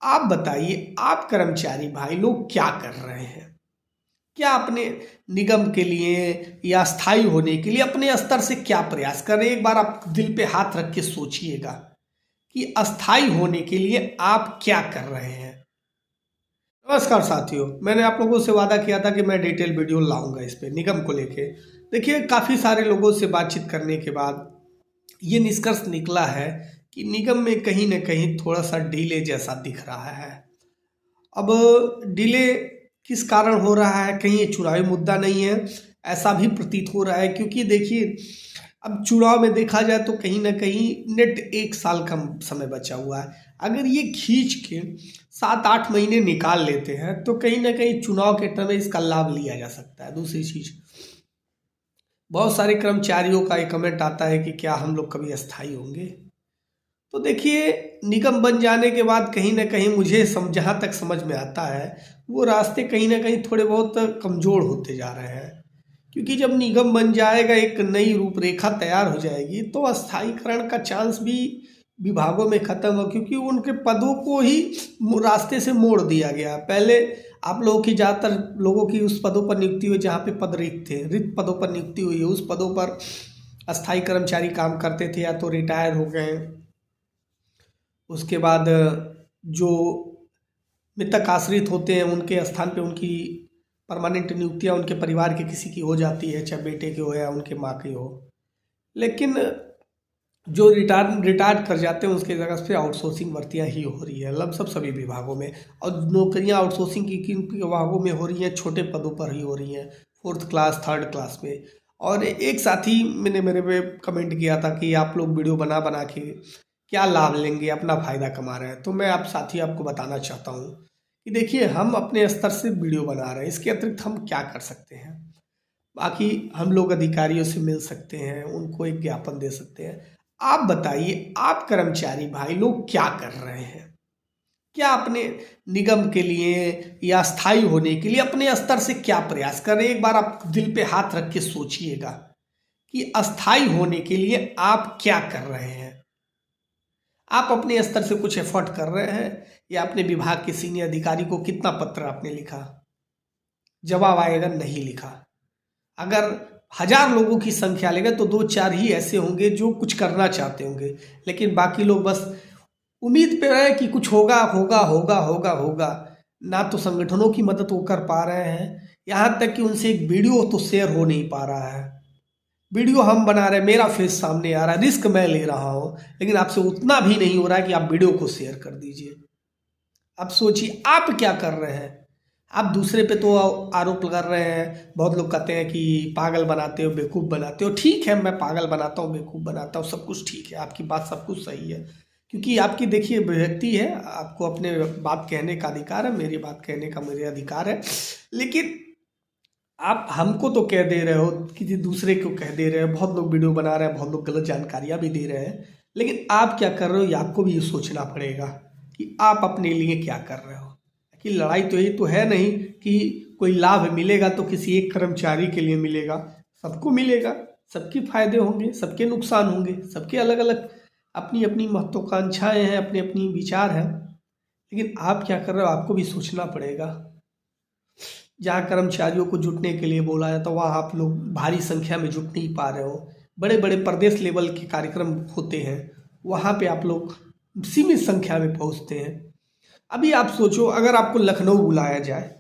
आप बताइए, आप कर्मचारी भाई लोग क्या कर रहे हैं? क्या अपने निगम के लिए या स्थायी होने के लिए अपने स्तर से क्या प्रयास कर रहे हैं? एक बार आप दिल पे हाथ रख के सोचिएगा कि अस्थायी होने के लिए आप क्या कर रहे हैं। नमस्कार साथियों, मैंने आप लोगों से वादा किया था कि मैं डिटेल वीडियो लाऊंगा इस पे निगम को लेके। देखिए, काफ़ी सारे लोगों से बातचीत करने के बाद ये निष्कर्ष निकला है कि निगम में कहीं ना कहीं थोड़ा सा डिले जैसा दिख रहा है। अब डिले किस कारण हो रहा है? कहीं ये चुनावी मुद्दा नहीं है, ऐसा भी प्रतीत हो रहा है, क्योंकि देखिए, अब चुनाव में देखा जाए तो कहीं ना कहीं नेट 1 साल का समय बचा हुआ है। अगर ये खींच के 7-8 महीने निकाल लेते हैं तो कहीं ना कहीं चुनाव के टाइम में इसका लाभ लिया जा सकता है। दूसरी चीज, बहुत सारे कर्मचारियों का एक कमेंट आता है कि क्या हम लोग कभी अस्थायी होंगे? तो देखिए, निगम बन जाने के बाद कहीं ना कहीं मुझे जहाँ तक समझ में आता है, वो रास्ते कहीं ना कहीं थोड़े बहुत कमजोर होते जा रहे हैं। क्योंकि जब निगम बन जाएगा, एक नई रूपरेखा तैयार हो जाएगी, तो अस्थायीकरण का चांस भी विभागों में खत्म हो, क्योंकि उनके पदों को ही रास्ते से मोड़ दिया गया। पहले आप लोगों की ज़्यादातर लोगों की उस पदों पर नियुक्ति हुई जहाँ पे पद रिक्त थे, रिक्त पदों पर नियुक्ति हुई है। उस पदों पर अस्थायी कर्मचारी काम करते थे या तो रिटायर हो गए, उसके बाद जो मृतक आश्रित होते हैं उनके स्थान पे उनकी परमानेंट नियुक्तियां उनके परिवार के किसी की हो जाती है, चाहे बेटे की हो या उनके माँ की हो। लेकिन जो रिटायर कर जाते हैं उसके जगह पे आउटसोर्सिंग भर्तियां ही हो रही है लगभग सभी विभागों में। और नौकरियां आउटसोर्सिंग की किन विभागों में हो रही हैं? छोटे पदों पर ही हो रही हैं, 4th क्लास 3rd क्लास में। और एक साथी मैंने मेरे पे कमेंट किया था कि आप लोग वीडियो बना बना के क्या लाभ लेंगे, अपना फायदा कमा रहे हैं। तो मैं आप साथी आपको बताना चाहता हूँ कि देखिए, हम अपने स्तर से वीडियो बना रहे हैं, इसके अतिरिक्त हम क्या कर सकते हैं? बाकी हम लोग अधिकारियों से मिल सकते हैं, उनको एक ज्ञापन दे सकते हैं। आप बताइए, आप कर्मचारी भाई लोग क्या कर रहे हैं? क्या अपने निगम के लिए या स्थायी होने के लिए अपने स्तर से क्या प्रयास कर रहे हैं? एक बार आप दिल पे हाथ रख के सोचिएगा कि अस्थायी होने के लिए आप क्या कर रहे हैं। आप अपने स्तर से कुछ एफर्ट कर रहे हैं या अपने विभाग के सीनियर अधिकारी को कितना पत्र आपने लिखा? जवाब आएगा नहीं लिखा। अगर 1000 लोगों की संख्या लेगा तो 2-4 ही ऐसे होंगे जो कुछ करना चाहते होंगे, लेकिन बाकी लोग बस उम्मीद पे रहे कि कुछ होगा होगा होगा होगा होगा। ना तो संगठनों की मदद वो कर पा रहे हैं, यहाँ तक कि उनसे एक वीडियो तो शेयर हो नहीं पा रहा है। वीडियो हम बना रहे हैं, मेरा फेस सामने आ रहा है, रिस्क मैं ले रहा हूँ, लेकिन आपसे उतना भी नहीं हो रहा है कि आप वीडियो को शेयर कर दीजिए। अब सोचिए आप क्या कर रहे हैं? आप दूसरे पे तो आरोप लगा रहे हैं। बहुत लोग कहते हैं कि पागल बनाते हो, बेवकूफ़ बनाते हो। ठीक है, मैं पागल बनाता हूँ, बेवकूफ़ बनाता हूँ, सब कुछ ठीक है, आपकी बात सब कुछ सही है, क्योंकि आपकी देखिए व्यक्ति है, आपको अपने बात कहने का अधिकार है, मेरी बात कहने का मुझे अधिकार है। लेकिन आप हमको तो कह दे रहे हो, किसी दूसरे को कह दे रहे हो, बहुत लोग वीडियो बना रहे हैं, बहुत लोग गलत जानकारियाँ भी दे रहे हैं, लेकिन आप क्या कर रहे हो ये आपको भी ये सोचना पड़ेगा कि आप अपने लिए क्या कर रहे हो। कि लड़ाई तो ये तो है नहीं कि कोई लाभ मिलेगा तो किसी एक कर्मचारी के लिए मिलेगा, सबको मिलेगा, सबके फायदे होंगे, सबके नुकसान होंगे, सबके अलग अलग अपनी अपनी महत्वाकांक्षाएं हैं, अपने अपनी विचार हैं। लेकिन आप क्या कर रहे हो आपको भी सोचना पड़ेगा। जहाँ कर्मचारियों को जुटने के लिए बोला जाता है वहाँ आप लोग भारी संख्या में जुट नहीं पा रहे हो। बड़े बड़े प्रदेश लेवल के कार्यक्रम होते हैं, वहाँ पे आप लोग सीमित संख्या में पहुँचते हैं। अभी आप सोचो, अगर आपको लखनऊ बुलाया जाए,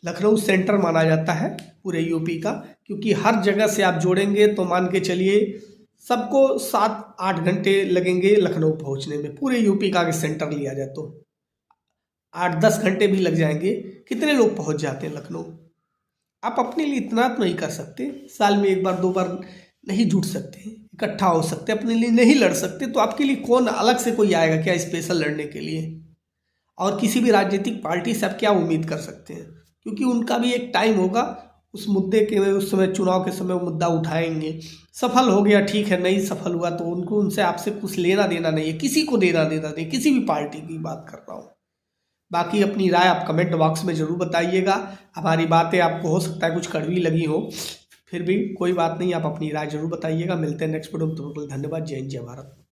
लखनऊ सेंटर माना जाता है पूरे यूपी का, क्योंकि हर जगह से आप जोड़ेंगे तो मान के चलिए सबको 7-8 घंटे लगेंगे लखनऊ पहुँचने में। पूरे यूपी का अगर सेंटर लिया जाए तो 8-10 घंटे भी लग जाएंगे। कितने लोग पहुंच जाते हैं लखनऊ? आप अपने लिए इतना तो नहीं कर सकते, साल में 1-2 बार नहीं जुट सकते, इकट्ठा हो सकते, अपने लिए नहीं लड़ सकते, तो आपके लिए कौन अलग से कोई आएगा क्या स्पेशल लड़ने के लिए? और किसी भी राजनीतिक पार्टी से आप क्या उम्मीद कर सकते हैं? क्योंकि उनका भी एक टाइम होगा, उस मुद्दे के उस समय चुनाव के समय वो मुद्दा उठाएंगे। सफल हो गया ठीक है, नहीं सफल हुआ तो उनको उनसे आपसे कुछ लेना देना नहीं है, किसी को देना देना नहीं, किसी भी पार्टी की बात कर रहा हूँ। बाकी अपनी राय आप कमेंट बॉक्स में ज़रूर बताइएगा। हमारी बातें आपको हो सकता है कुछ कड़वी लगी हो, फिर भी कोई बात नहीं, आप अपनी राय ज़रूर बताइएगा। मिलते हैं नेक्स्ट वीडियो में, तो धन्यवाद। जय हिंद, जय भारत।